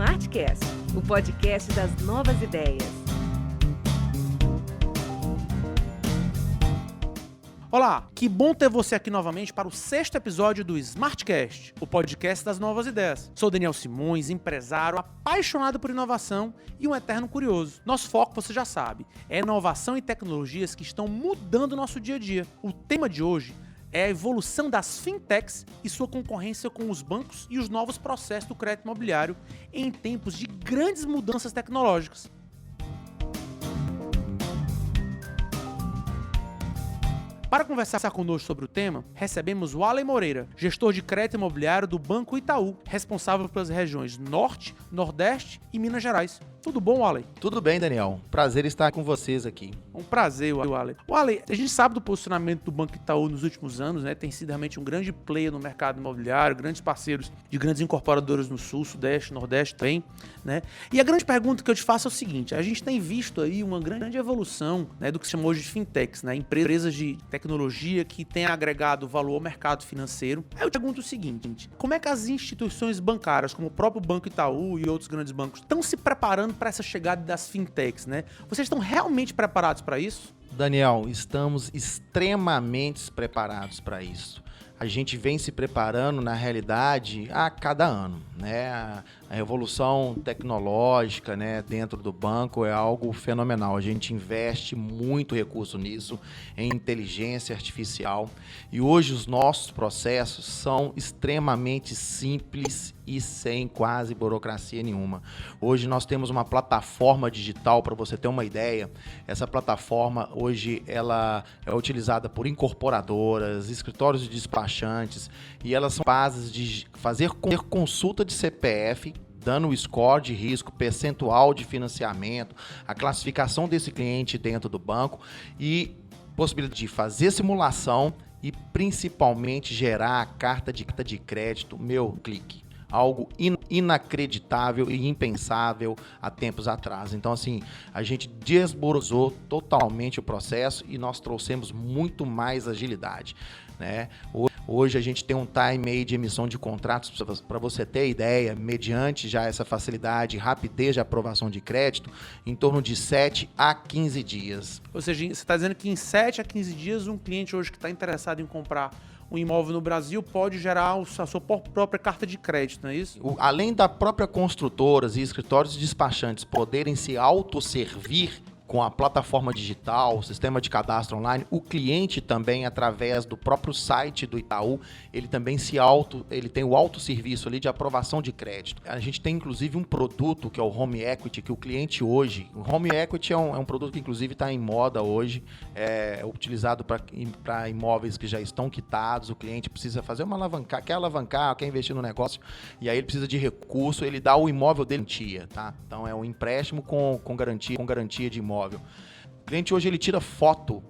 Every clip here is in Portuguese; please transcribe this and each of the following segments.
Smartcast, o podcast das novas ideias. Olá, que bom ter você aqui novamente para o 6º episódio do Smartcast, o podcast das novas ideias. Sou Daniel Simões, empresário, apaixonado por inovação e um eterno curioso. Nosso foco, você já sabe, é inovação e tecnologias que estão mudando o nosso dia a dia. O tema de hoje é a evolução das fintechs e sua concorrência com os bancos e os novos processos do crédito imobiliário em tempos de grandes mudanças tecnológicas. Para conversar conosco sobre o tema, recebemos o Walley Moreira, gestor de crédito imobiliário do Banco Itaú, responsável pelas regiões Norte, Nordeste e Minas Gerais. Tudo bom, Walley? Tudo bem, Daniel. Prazer estar com vocês aqui. Um prazer, Walley. Walley, a gente sabe do posicionamento do Banco Itaú nos últimos anos, né? Tem sido realmente um grande player no mercado imobiliário, grandes parceiros de grandes incorporadoras no Sul, Sudeste, Nordeste também, né? E a grande pergunta que eu te faço é o seguinte: a gente tem visto aí uma grande evolução, né, do que se chama hoje de fintechs, né? Empresas de tecnologia que têm agregado valor ao mercado financeiro. Aí eu te pergunto o seguinte: como é que as instituições bancárias, como o próprio Banco Itaú e outros grandes bancos, estão se preparando para essa chegada das fintechs, né? Vocês estão realmente preparados para isso? Daniel, estamos extremamente preparados para isso. A gente vem se preparando, na realidade, a cada ano, né? A revolução tecnológica, né, dentro do banco é algo fenomenal. A gente investe muito recurso nisso, em inteligência artificial. E hoje os nossos processos são extremamente simples e sem quase burocracia nenhuma. Hoje nós temos uma plataforma digital, para você ter uma ideia. Essa plataforma hoje ela é utilizada por incorporadoras, escritórios de despachantes, e elas são capazes de fazer consulta de CPF, dando o score de risco, percentual de financiamento, a classificação desse cliente dentro do banco e possibilidade de fazer simulação e principalmente gerar a carta de crédito, meu clique. Algo inacreditável e impensável há tempos atrás. Então, assim, a gente desborosou totalmente o processo e nós trouxemos muito mais agilidade, né? Hoje a gente tem um time aí de emissão de contratos, para você ter ideia, mediante já essa facilidade e rapidez de aprovação de crédito, em torno de 7 a 15 dias. Ou seja, você está dizendo que em 7 a 15 dias um cliente hoje que está interessado em comprar um imóvel no Brasil pode gerar a sua própria carta de crédito, não é isso? Além da própria construtoras e escritórios despachantes poderem se autosservir com a plataforma digital, o sistema de cadastro online, o cliente também, através do próprio site do Itaú, ele também ele tem o autosserviço ali de aprovação de crédito. A gente tem inclusive um produto que é o Home Equity, que o cliente hoje, o Home Equity é um produto que inclusive está em moda hoje, é utilizado para imóveis que já estão quitados. O cliente precisa fazer uma quer alavancar, quer investir no negócio, e aí ele precisa de recurso, ele dá o imóvel dele em garantia, tá? Então é um empréstimo com garantia de imóvel. O cliente hoje ele tira foto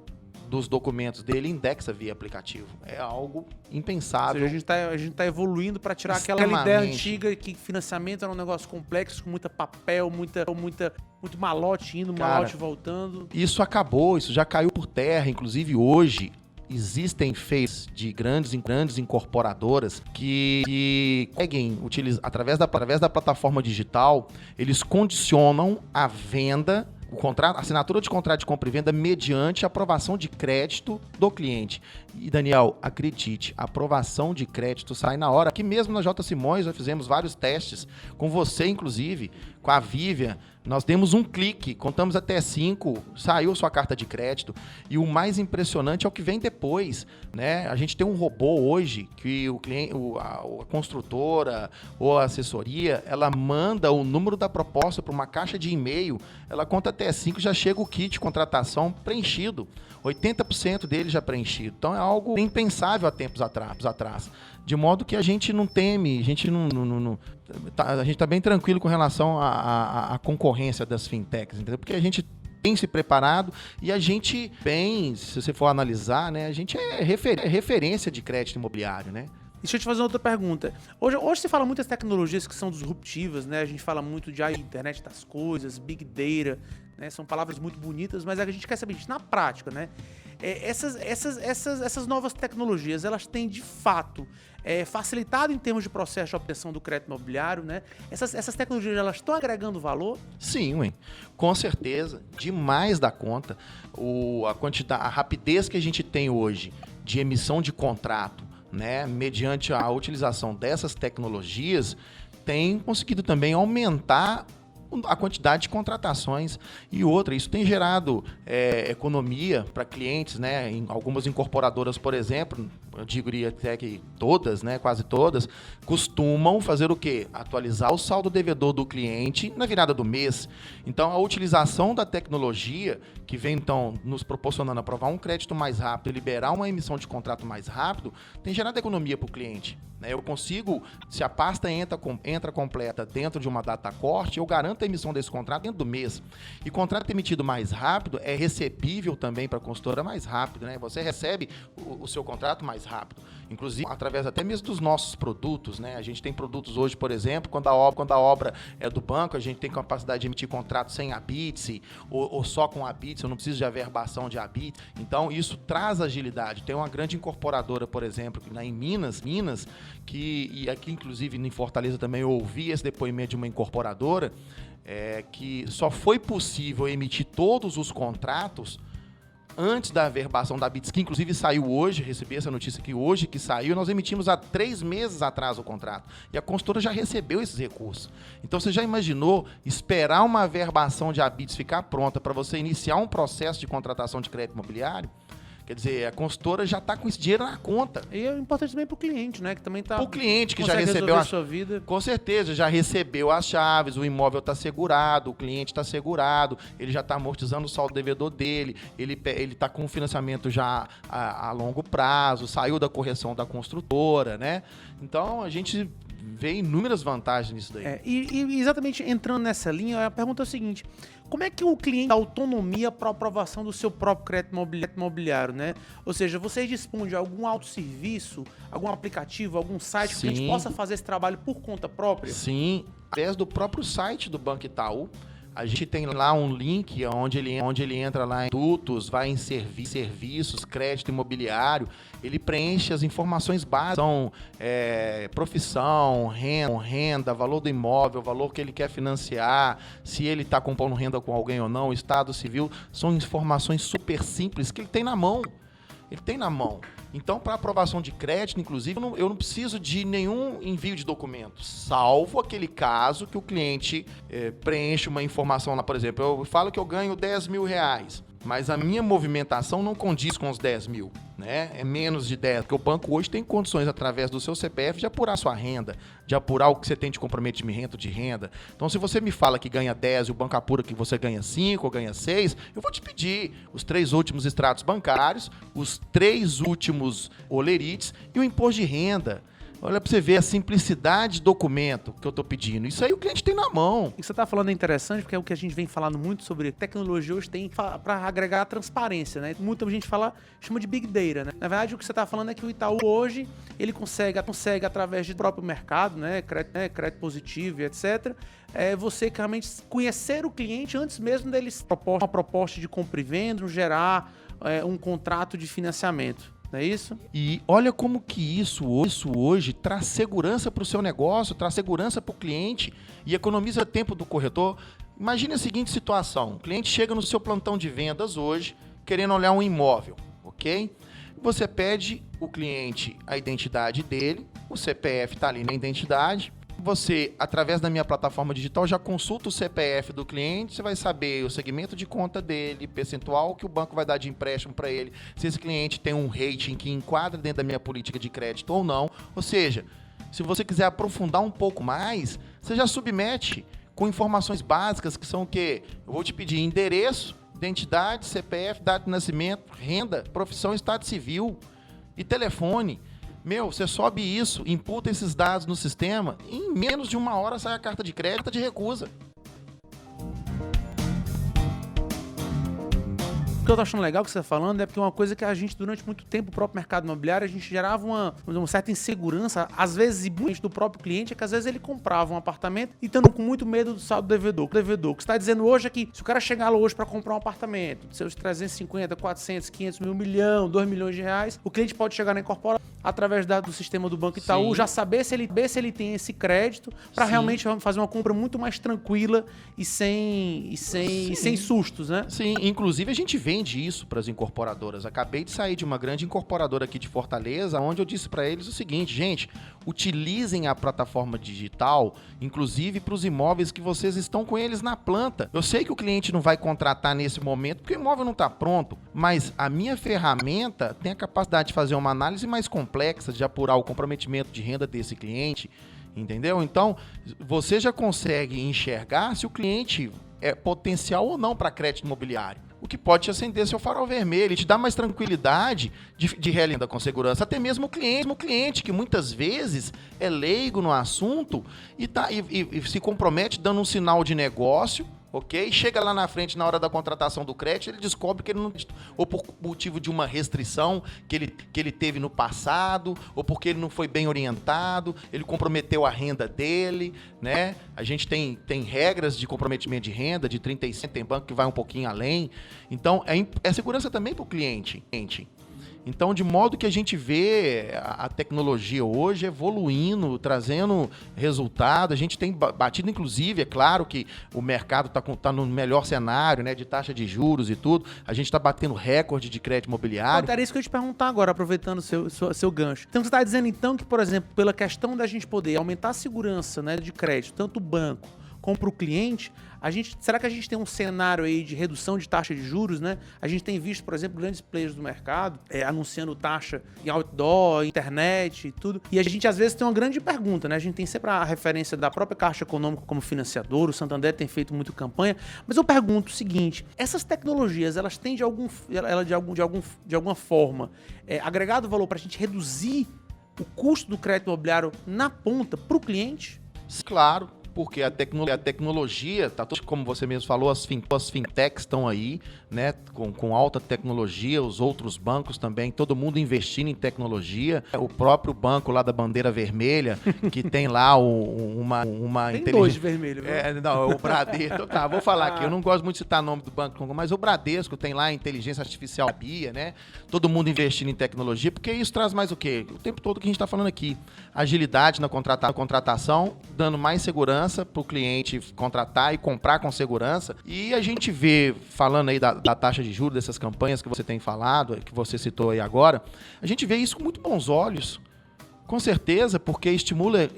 dos documentos dele e indexa via aplicativo. É algo impensável. Ou seja, a gente tá evoluindo para tirar aquela ideia antiga que financiamento era um negócio complexo, com muita papel, muito malote indo, malote voltando. Isso acabou, isso já caiu por terra. Inclusive hoje existem feitos de grandes incorporadoras que conseguem utilizar, através da plataforma digital, eles condicionam a venda, a assinatura de contrato de compra e venda mediante a aprovação de crédito do cliente. E, Daniel, acredite, a aprovação de crédito sai na hora. Aqui mesmo na J. Simões nós fizemos vários testes, com você inclusive, com a Vivian. Nós demos um clique, contamos até 5, saiu sua carta de crédito. E o mais impressionante é o que vem depois, né? A gente tem um robô hoje que o cliente, a construtora ou a assessoria, ela manda o número da proposta para uma caixa de e-mail, ela conta até 5, já chega o kit de contratação preenchido. 80% dele já preenchido. Então é algo impensável há tempos atrás. De modo que a gente não teme, a gente está bem tranquilo com relação à concorrência das fintechs, entendeu? Porque a gente tem se preparado e a gente, se você for analisar, né, a gente é referência de crédito imobiliário, né? Deixa eu te fazer outra pergunta. Hoje se fala muitas tecnologias que são disruptivas, né? A gente fala muito de internet das coisas, big data, né? São palavras muito bonitas, mas a gente quer saber, na prática, né? Essas novas tecnologias, elas têm de fato facilitado em termos de processo de obtenção do crédito imobiliário, né? Essas tecnologias, elas estão agregando valor? Sim, ué, com certeza, demais da conta. A rapidez que a gente tem hoje de emissão de contrato, né, mediante a utilização dessas tecnologias, tem conseguido também aumentar a quantidade de contratações. E outra, isso tem gerado economia para clientes, né? Em algumas incorporadoras, por exemplo, eu diria até que todas, né? Quase todas, costumam fazer o quê? Atualizar o saldo devedor do cliente na virada do mês. Então, a utilização da tecnologia, que vem, então, nos proporcionando aprovar um crédito mais rápido e liberar uma emissão de contrato mais rápido, tem gerado economia para o cliente. Eu consigo, se a pasta entra completa dentro de uma data corte, eu garanto a emissão desse contrato dentro do mês. E contrato emitido mais rápido é recebível também para a consultora mais rápido, né? Você recebe o seu contrato mais rápido. Inclusive, através até mesmo dos nossos produtos, né? A gente tem produtos hoje, por exemplo, quando a obra é do banco, a gente tem capacidade de emitir contrato sem habite ou só com habite, eu não preciso de averbação de habite. Então, isso traz agilidade. Tem uma grande incorporadora, por exemplo, em Minas, e aqui, inclusive, em Fortaleza também eu ouvi esse depoimento de uma incorporadora, que só foi possível emitir todos os contratos antes da averbação da BITS, que inclusive saiu hoje, recebi essa notícia aqui hoje, que saiu, nós emitimos há 3 meses atrás o contrato. E a consultora já recebeu esses recursos. Então, você já imaginou esperar uma averbação de habits ficar pronta para você iniciar um processo de contratação de crédito imobiliário? Quer dizer, a consultora já está com esse dinheiro na conta. E é importante também para o cliente, né? Que também está... O cliente que já recebeu a sua vida. Com certeza, já recebeu as chaves, o imóvel está segurado, o cliente está segurado, ele já está amortizando o saldo devedor dele, ele está com financiamento já a longo prazo, saiu da correção da construtora, né? Então, a gente vê inúmeras vantagens nisso daí. E exatamente entrando nessa linha, a pergunta é a seguinte: como é que o cliente dá autonomia para a aprovação do seu próprio crédito imobiliário, né? Ou seja, você dispõe de algum autosserviço, algum aplicativo, algum site que a gente possa fazer esse trabalho por conta própria? Sim, através do próprio site do Banco Itaú. A gente tem lá um link onde ele entra lá em produtos, vai em serviços, crédito imobiliário, ele preenche as informações básicas, são profissão, renda, valor do imóvel, valor que ele quer financiar, se ele está compondo renda com alguém ou não, estado civil, são informações super simples que ele tem na mão. Então, para aprovação de crédito, inclusive, eu não preciso de nenhum envio de documentos, salvo aquele caso que o cliente preenche uma informação lá, por exemplo, eu falo que eu ganho R$10 mil, mas a minha movimentação não condiz com os 10 mil, né? É menos de 10, porque o banco hoje tem condições, através do seu CPF, de apurar sua renda, de apurar o que você tem de comprometimento de renda. Então, se você me fala que ganha 10 e o banco apura que você ganha 5 ou ganha 6, eu vou te pedir os 3 últimos extratos bancários, os 3 últimos olerites e o imposto de renda. Olha para você ver a simplicidade de documento que eu estou pedindo. Isso aí o cliente tem na mão. O que você está falando é interessante, porque é o que a gente vem falando muito sobre tecnologia hoje, tem para agregar a transparência, né? Muita gente chama de Big Data, né? Na verdade, o que você está falando é que o Itaú hoje, ele consegue através do próprio mercado, né? Crédito positivo e etc., você realmente conhecer o cliente antes mesmo deles uma proposta de compra e venda, gerar um contrato de financiamento. Não é isso? E olha como que isso hoje traz segurança para o seu negócio, traz segurança para o cliente e economiza tempo do corretor. Imagine a seguinte situação: o cliente chega no seu plantão de vendas hoje, querendo olhar um imóvel, ok? Você pede o cliente a identidade dele, o CPF está ali na identidade. Você, através da minha plataforma digital, já consulta o CPF do cliente, você vai saber o segmento de conta dele, percentual que o banco vai dar de empréstimo para ele, se esse cliente tem um rating que enquadra dentro da minha política de crédito ou não. Ou seja, se você quiser aprofundar um pouco mais, você já submete com informações básicas que são o quê? Eu vou te pedir endereço, identidade, CPF, data de nascimento, renda, profissão, estado civil e telefone. Você sobe isso, imputa esses dados no sistema, e em menos de 1 hora sai a carta de crédito de recusa. O que eu tô achando legal que você tá falando é porque uma coisa que a gente, durante muito tempo, o próprio mercado imobiliário, a gente gerava uma certa insegurança, às vezes, do próprio cliente, é que às vezes ele comprava um apartamento e estando com muito medo do saldo devedor. O que você está dizendo hoje é que se o cara chegar lá hoje para comprar um apartamento, de seus 350, 400, 500 mil, 1 milhão, 2 milhões de reais, o cliente pode chegar na incorporadora, através do sistema do Banco Itaú, Sim. já saber se ele tem esse crédito para Sim. realmente fazer uma compra muito mais tranquila e sem sustos, né? Sim, inclusive a gente vende isso para as incorporadoras. Acabei de sair de uma grande incorporadora aqui de Fortaleza, onde eu disse para eles o seguinte, gente, utilizem a plataforma digital, inclusive para os imóveis que vocês estão com eles na planta. Eu sei que o cliente não vai contratar nesse momento, porque o imóvel não está pronto, mas a minha ferramenta tem a capacidade de fazer uma análise mais complexa, de apurar o comprometimento de renda desse cliente, entendeu? Então, você já consegue enxergar se o cliente é potencial ou não para crédito imobiliário. O que pode te acender seu farol vermelho e te dar mais tranquilidade de realizar com segurança. Até mesmo o cliente que muitas vezes é leigo no assunto e se compromete dando um sinal de negócio, ok? Chega lá na frente, na hora da contratação do crédito, ele descobre que ele não... Ou por motivo de uma restrição que ele teve no passado, ou porque ele não foi bem orientado, ele comprometeu a renda dele, né? A gente tem regras de comprometimento de renda, de 30%, tem banco que vai um pouquinho além. Então, é segurança também para o cliente. Então, de modo que a gente vê a tecnologia hoje evoluindo, trazendo resultado, a gente tem batido, inclusive, é claro que o mercado está no melhor cenário, né, de taxa de juros e tudo, a gente está batendo recorde de crédito imobiliário. Era isso que eu ia te perguntar agora, aproveitando o seu gancho. Então, você está dizendo, então, que, por exemplo, pela questão da gente poder aumentar a segurança, né, de crédito, tanto o banco como para o cliente, será que a gente tem um cenário aí de redução de taxa de juros, né? A gente tem visto, por exemplo, grandes players do mercado anunciando taxa em outdoor, internet e tudo. E a gente, às vezes, tem uma grande pergunta, né? A gente tem sempre a referência da própria Caixa Econômica como financiador, o Santander tem feito muito campanha, mas eu pergunto o seguinte, essas tecnologias, elas têm de alguma forma agregado valor para a gente reduzir o custo do crédito imobiliário na ponta para o cliente? Claro. Porque a tecnologia, tá, como você mesmo falou, as fintechs estão aí, né, com alta tecnologia, os outros bancos também, todo mundo investindo em tecnologia. O próprio banco lá da bandeira vermelha, que tem lá uma tem inteligência... dois vermelhos, viu? Não, o Bradesco, tá, vou falar aqui, eu não gosto muito de citar o nome do banco, mas o Bradesco tem lá a inteligência artificial, a BIA, né, todo mundo investindo em tecnologia, porque isso traz mais o quê? O tempo todo que a gente está falando aqui, agilidade na contratação, dando mais segurança para o cliente contratar e comprar com segurança. E a gente vê, falando aí da taxa de juros, dessas campanhas que você tem falado, que você citou aí agora, a gente vê isso com muito bons olhos. Com certeza, porque estimula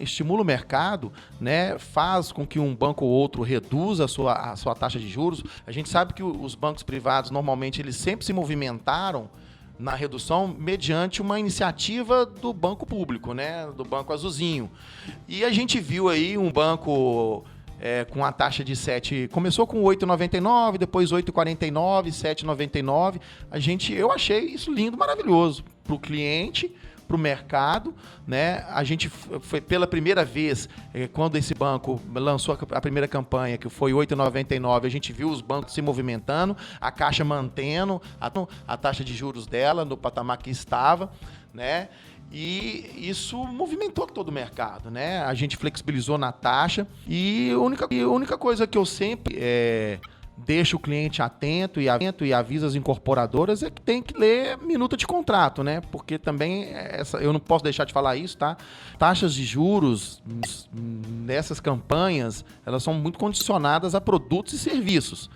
o mercado, né, faz com que um banco ou outro reduza a sua taxa de juros. A gente sabe que os bancos privados, normalmente, eles sempre se movimentaram na redução mediante uma iniciativa do banco público, né, do Banco Azulzinho. E a gente viu aí um banco com a taxa de 7, começou com 8,99, depois 8,49, 7,99. Eu achei isso lindo, maravilhoso para o cliente, para o mercado, né? A gente foi pela primeira vez, quando esse banco lançou a primeira campanha, que foi 8,99, a gente viu os bancos se movimentando, a Caixa mantendo a taxa de juros dela no patamar que estava, né? E isso movimentou todo o mercado, né? A gente flexibilizou na taxa e a única coisa que eu sempre deixa o cliente atento e avisa as incorporadoras é que tem que ler minuta de contrato, né? Porque também, eu não posso deixar de falar isso, tá? Taxas de juros nessas campanhas, elas são muito condicionadas a produtos e serviços.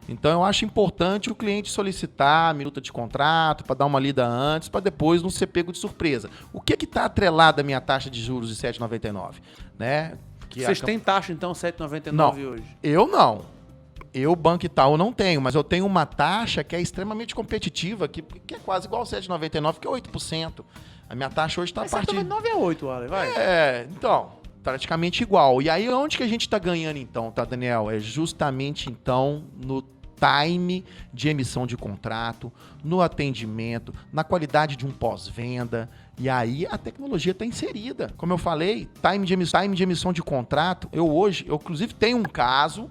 Então, eu acho importante o cliente solicitar a minuta de contrato para dar uma lida antes, para depois não ser pego de surpresa. O que está atrelado à minha taxa de juros de 7,99? Né? Vocês têm taxa, então, 7,99 não, hoje? Eu não. Eu, Banco Itaú, não tenho, mas eu tenho uma taxa que é extremamente competitiva, que é quase igual ao 7,99, que é 8%. A minha taxa hoje está a partir... 7,99 é 8, Ale, vai. Então, praticamente igual. E aí, onde que a gente está ganhando, então, tá, Daniel? É justamente, então, no time de emissão de contrato, no atendimento, na qualidade de um pós-venda. E aí, a tecnologia está inserida. Como eu falei, time de emissão de contrato, eu inclusive, tenho um caso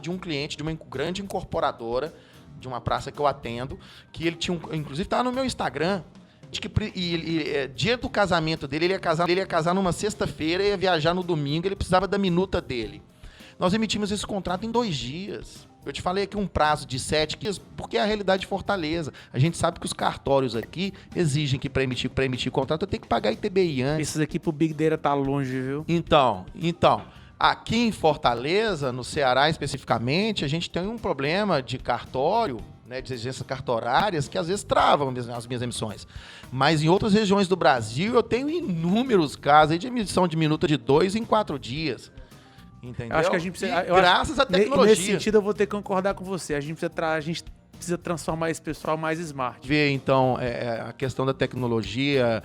de um cliente de uma grande incorporadora, de uma praça que eu atendo, que ele tinha, inclusive estava no meu Instagram, dia do casamento dele, ele ia casar numa sexta-feira, ia viajar no domingo, ele precisava da minuta dele. Nós emitimos esse contrato em 2 dias. Eu te falei aqui um prazo de 7 dias, porque é a realidade de Fortaleza. A gente sabe que os cartórios aqui exigem que para emitir contrato eu tenho que pagar ITBI antes. Esses aqui pro Big Data tá longe, viu? Então, aqui em Fortaleza, no Ceará especificamente, a gente tem um problema de cartório, né, de exigências cartorárias, que às vezes travam as minhas emissões. Mas em outras regiões do Brasil, eu tenho inúmeros casos aí de emissão de minuta de 2 em 4 dias. Entendeu? Eu acho que a gente precisa. Graças à tecnologia. Nesse sentido, eu vou ter que concordar com você. A gente precisa transformar esse pessoal mais smart. Ver, então, a questão da tecnologia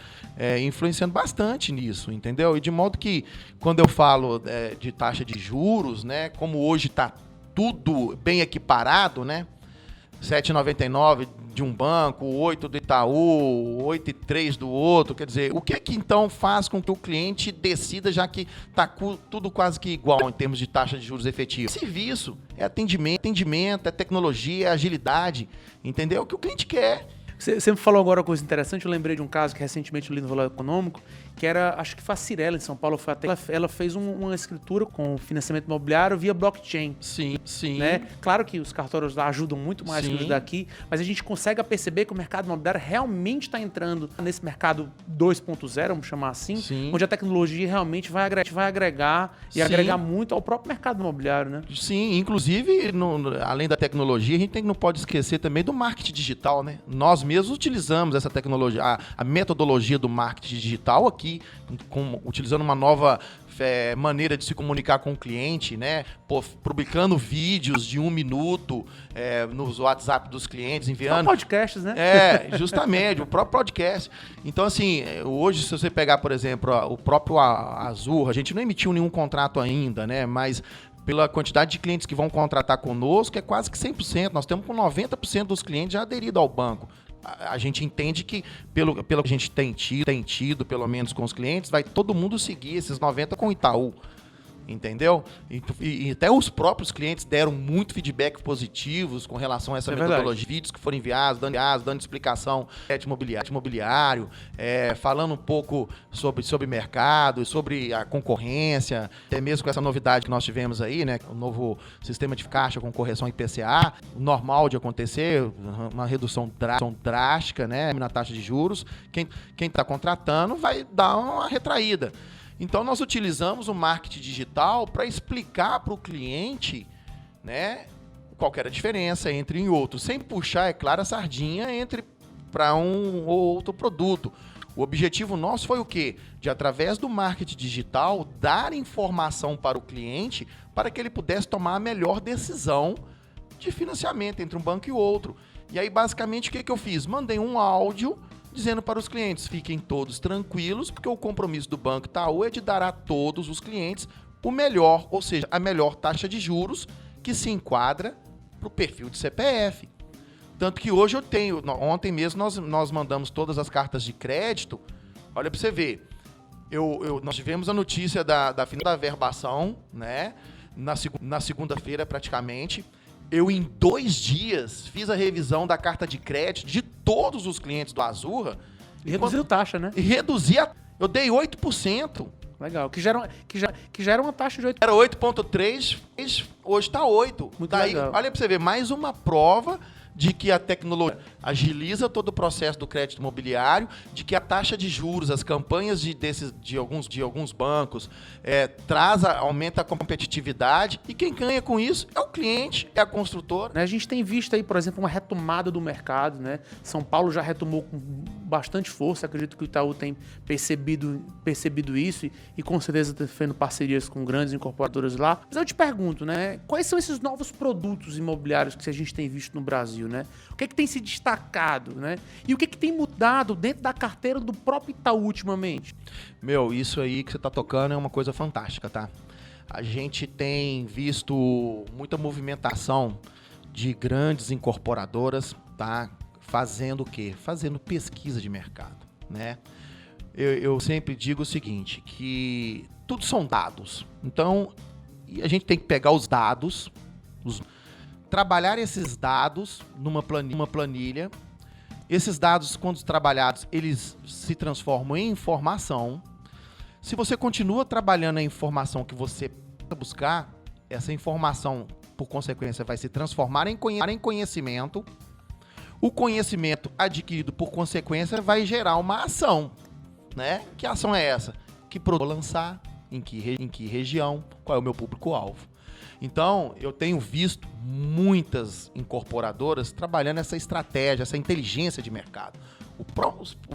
influenciando bastante nisso, entendeu? E de modo que, quando eu falo de taxa de juros, né, como hoje está tudo bem equiparado, né? 7,99 de um banco, 8 do Itaú, 8,3 do outro. Quer dizer, o que então faz com que o cliente decida, já que está tudo quase que igual em termos de taxa de juros efetiva? Serviço, é atendimento, é tecnologia, é agilidade, entendeu? O que o cliente quer. Você me falou agora uma coisa interessante, eu lembrei de um caso que recentemente eu li no Valor Econômico, que era, acho que foi a Cirela, em São Paulo, ela fez uma escritura com financiamento imobiliário via blockchain. Sim. Né? Claro que os cartórios lá ajudam muito mais que os daqui, mas a gente consegue perceber que o mercado imobiliário realmente está entrando nesse mercado 2.0, vamos chamar assim, onde a tecnologia realmente vai agregar e agregar muito ao próprio mercado imobiliário, né? Sim, inclusive, além da tecnologia, a gente não pode esquecer também do marketing digital, né? Nós mesmos utilizamos essa tecnologia, a metodologia do marketing digital aqui, utilizando uma nova maneira de se comunicar com o cliente, né? Publicando vídeos de 1 minuto nos WhatsApp dos clientes, enviando... São podcasts, né? Justamente, o próprio podcast. Então, assim, hoje, se você pegar, por exemplo, o próprio Azul, a gente não emitiu nenhum contrato ainda, né? Mas pela quantidade de clientes que vão contratar conosco, é quase que 100%. Nós temos com 90% dos clientes já aderido ao banco. A gente entende que, pelo que a gente tem tido, pelo menos com os clientes, vai todo mundo seguir esses 90% com o Itaú. Entendeu? E até os próprios clientes deram muito feedback positivos com relação a essa metodologia. Vídeos que foram enviados, dando explicação de imobiliário, falando um pouco sobre mercado, sobre a concorrência, até mesmo com essa novidade que nós tivemos aí, né? O novo sistema de caixa com correção IPCA, normal de acontecer, uma redução drástica, né, na taxa de juros. Quem está contratando vai dar uma retraída. Então, nós utilizamos o marketing digital para explicar para o cliente, né, qual que era a diferença entre um e outro, sem puxar, é claro, a sardinha para um ou outro produto. O objetivo nosso foi o quê? De, através do marketing digital, dar informação para o cliente para que ele pudesse tomar a melhor decisão de financiamento entre um banco e outro. E aí, basicamente, o que eu fiz? Mandei um áudio dizendo para os clientes, fiquem todos tranquilos, porque o compromisso do Banco Itaú é de dar a todos os clientes o melhor, ou seja, a melhor taxa de juros que se enquadra para o perfil de CPF. Tanto que hoje ontem mesmo nós mandamos todas as cartas de crédito. Olha para você ver, nós tivemos a notícia da fim da verbação, né? Na segunda-feira praticamente. Eu, em 2 dias, fiz a revisão da carta de crédito de todos os clientes do Azurra. E reduziu taxa, né? E eu dei 8%. Legal. Que já era uma taxa de 8%. Era 8,3%, hoje está 8%. Muito legal. Olha para você ver, mais uma prova de que a tecnologia agiliza todo o processo do crédito imobiliário, de que a taxa de juros, as campanhas de alguns bancos, aumenta a competitividade, e quem ganha com isso é o cliente, é a construtora. A gente tem visto aí, por exemplo, uma retomada do mercado, né? São Paulo já retomou com bastante força, acredito que o Itaú tem percebido isso e com certeza está fazendo parcerias com grandes incorporadoras lá. Mas eu te pergunto, né? Quais são esses novos produtos imobiliários que a gente tem visto no Brasil, né? O que tem se destacado, né? E o que tem mudado dentro da carteira do próprio Itaú ultimamente? Isso aí que você está tocando é uma coisa fantástica, tá? A gente tem visto muita movimentação de grandes incorporadoras, tá? Fazendo o quê? Fazendo pesquisa de mercado, né? Eu sempre digo o seguinte, que tudo são dados. Então, a gente tem que pegar os dados, trabalhar esses dados numa planilha. Esses dados, quando trabalhados, eles se transformam em informação. Se você continua trabalhando a informação que você buscar, essa informação por consequência, vai se transformar em conhecimento. O conhecimento adquirido, por consequência, vai gerar uma ação, né? Que ação é essa? Que produto vou lançar, em que região, qual é o meu público-alvo. Então, eu tenho visto muitas incorporadoras trabalhando essa estratégia, essa inteligência de mercado. O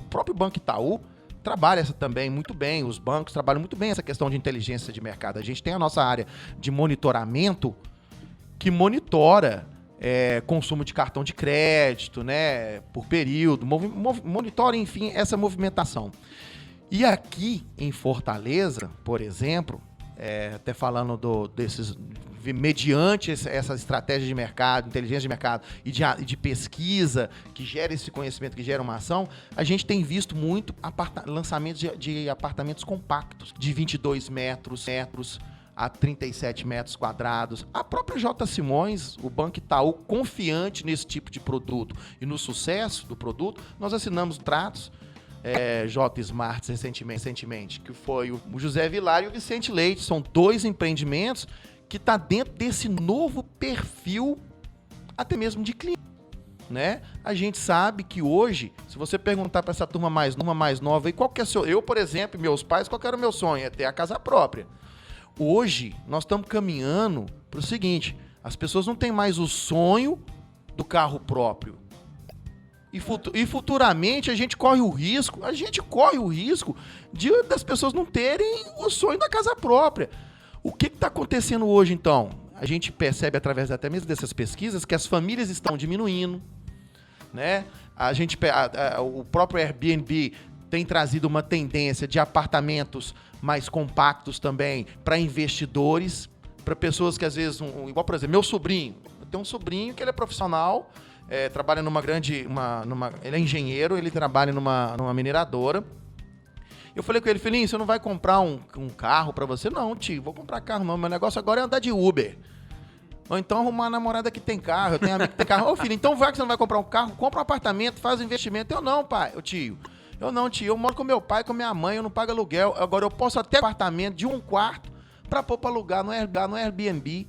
próprio Banco Itaú trabalha essa também muito bem, os bancos trabalham muito bem essa questão de inteligência de mercado. A gente tem a nossa área de monitoramento que monitora consumo de cartão de crédito, né, por período, monitora, enfim, essa movimentação. E aqui em Fortaleza, por exemplo, até falando desses, mediante essa estratégia de mercado, inteligência de mercado e de pesquisa que gera esse conhecimento, que gera uma ação, a gente tem visto muito lançamentos de apartamentos compactos, de 22 metros a 37 metros quadrados. A própria J. Simões, o Banco Itaú, confiante nesse tipo de produto e no sucesso do produto, nós assinamos tratos J. Smart recentemente, que foi o José Vilar e o Vicente Leite. São 2 empreendimentos que estão dentro desse novo perfil, até mesmo de cliente, né? A gente sabe que hoje, se você perguntar para essa turma mais nova, e qual que é seu... Eu, por exemplo, meus pais, qual que era o meu sonho? É ter a casa própria. Hoje, nós estamos caminhando para o seguinte: as pessoas não têm mais o sonho do carro próprio. E futuramente a gente corre o risco das pessoas não terem o sonho da casa própria. O que está acontecendo hoje, então? A gente percebe, através até mesmo dessas pesquisas, que as famílias estão diminuindo, né? O próprio Airbnb tem trazido uma tendência de apartamentos mais compactos também para investidores, para pessoas que às vezes, igual, por exemplo, meu sobrinho. Eu tenho um sobrinho que ele é profissional, trabalha ele é engenheiro, ele trabalha numa mineradora. Eu falei com ele: filhinho, você não vai comprar um carro para você? Não, tio, vou comprar carro não, meu negócio agora é andar de Uber. Ou então arrumar uma namorada que tem carro, eu tenho amigo que tem carro. Ô filho, então vai que você não vai comprar um carro, compra um apartamento, faz um investimento. Eu não, pai, tio, eu moro com meu pai, com minha mãe, eu não pago aluguel. Agora eu posso até apartamento de 1 quarto para pôr para alugar no Airbnb.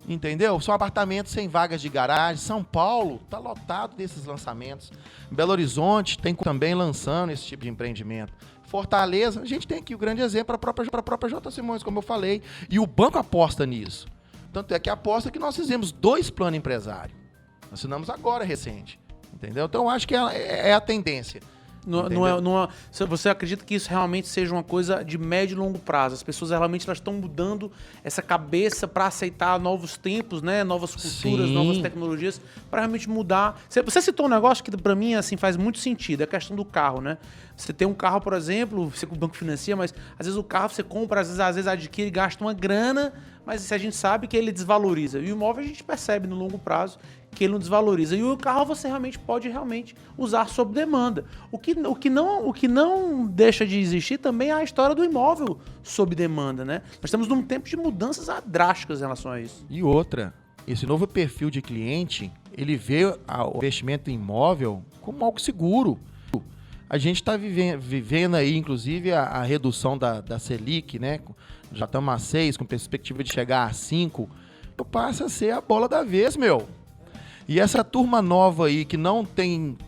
Entendeu? São apartamentos sem vagas de garagem. São Paulo tá lotado desses lançamentos. Belo Horizonte tem também lançando esse tipo de empreendimento. Fortaleza, a gente tem aqui o grande exemplo para a própria J. Simões, como eu falei. E o banco aposta nisso. Tanto é que aposta que nós fizemos 2 planos empresários. Nós assinamos agora, recente. Entendeu? Então eu acho que é a tendência. Você acredita que isso realmente seja uma coisa de médio e longo prazo? As pessoas realmente estão mudando essa cabeça para aceitar novos tempos, né? Novas culturas, sim, novas tecnologias, para realmente mudar. Você citou um negócio que para mim assim faz muito sentido, é a questão do carro, né? Você tem um carro, por exemplo, você que o banco financia, mas às vezes o carro você compra, às vezes adquire, gasta uma grana, mas a gente sabe que ele desvaloriza. E o imóvel a gente percebe no longo prazo que ele não desvaloriza. E o carro você pode usar sob demanda. O que não deixa de existir também é a história do imóvel sob demanda, né? Nós estamos num tempo de mudanças drásticas em relação a isso. E outra, esse novo perfil de cliente, ele vê o investimento em imóvel como algo seguro. A gente está vivendo aí, inclusive, a redução da Selic, né? Já estamos a 6, com perspectiva de chegar a 5. Passa a ser a bola da vez, meu. E essa turma nova aí, que não tem,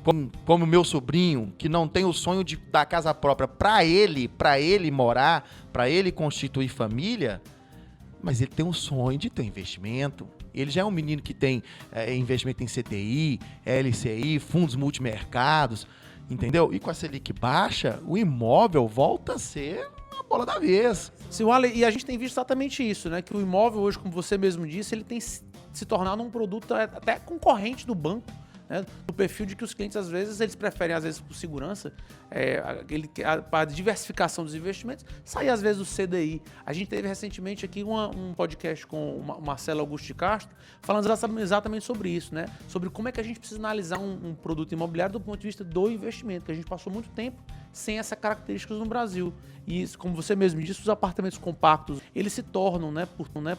como o meu sobrinho, que não tem o sonho da casa própria para ele morar, para ele constituir família, mas ele tem um sonho de ter investimento. Ele já é um menino que tem investimento em CDI, LCI, fundos multimercados, entendeu? E com a Selic baixa, o imóvel volta a ser a bola da vez. Sim, Wally, e a gente tem visto exatamente isso, né? Que o imóvel hoje, como você mesmo disse, ele tem se tornado um produto até concorrente do banco, né? Do perfil de que os clientes, às vezes, eles preferem, às vezes, por segurança, para a diversificação dos investimentos, sair, às vezes, do CDI. A gente teve recentemente aqui um podcast com o Marcelo Augusto de Castro, falando exatamente sobre isso, né? Sobre como é que a gente precisa analisar um produto imobiliário do ponto de vista do investimento, que a gente passou muito tempo sem essa característica no Brasil. E, como você mesmo disse, os apartamentos compactos, eles se tornam,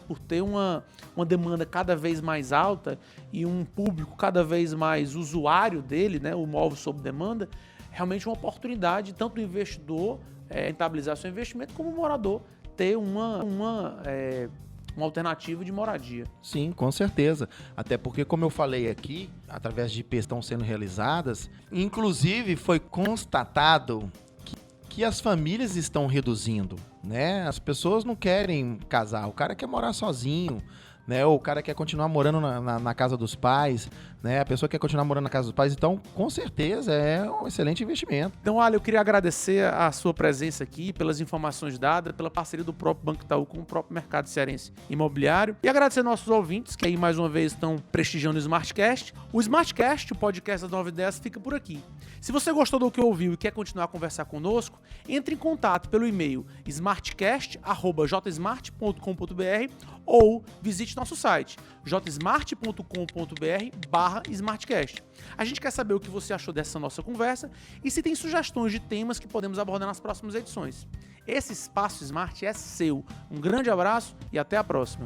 por ter uma demanda cada vez mais alta e um público cada vez mais usuário dele, né, o imóvel sob demanda, realmente uma oportunidade tanto do investidor rentabilizar seu investimento, como o morador ter uma alternativa de moradia. Sim, com certeza. Até porque, como eu falei aqui, através de IPs estão sendo realizadas, inclusive foi constatado que as famílias estão reduzindo, né? As pessoas não querem casar, o cara quer morar sozinho, né? Ou o cara quer continuar morando na casa dos pais, né? A pessoa quer continuar morando na casa dos pais, então, com certeza, é um excelente investimento. Então, olha, eu queria agradecer a sua presença aqui, pelas informações dadas, pela parceria do próprio Banco Itaú com o próprio mercado cearense imobiliário, e agradecer aos nossos ouvintes, que aí mais uma vez estão prestigiando o Smartcast. O Smartcast, o podcast das 9 ideias, fica por aqui. Se você gostou do que ouviu e quer continuar a conversar conosco, entre em contato pelo e-mail smartcast@jsmart.com.br ou visite nosso site jsmart.com.br/smartcast. A gente quer saber o que você achou dessa nossa conversa e se tem sugestões de temas que podemos abordar nas próximas edições. Esse espaço Smart é seu. Um grande abraço e até a próxima.